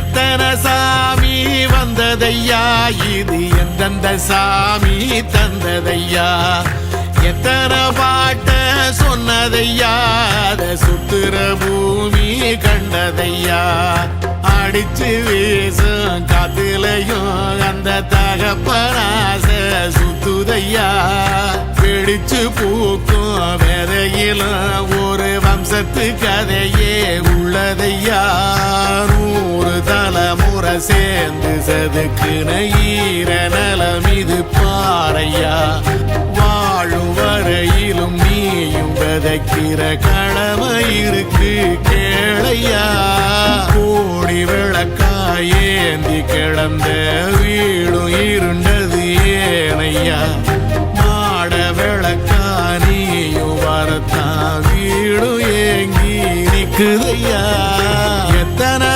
எத்தனை சாமி வந்ததையா, இது எந்தெந்த சாமி தந்ததையா, எத்தனை பாட்ட சொன்னதையா, அத சுத்துற பூமி கண்டதையா, அடிச்சு வீசும் காத்துலையும் அந்த தகப்பனாச சுத்துதையா, பிடிச்சு பூக்கும் வேதையிலும் ஒரு வம்சத்து கதையே உள்ளதையா, 100 தலைமுறை சேர்ந்து செதுக்குன ஈர நலம் இது பாறையா, வாழும் வரையிலும் நீயும் விதைக்கிற கடமை இருக்கு கேளையா, கோடி விளக்காயேந்தி கிடந்த வீடும் இருண்டது ஏனையா, மாட விளக்கா நீயும் வரத்தான் வீடும் ஏங்கி நிக்குதையா, எத்தனை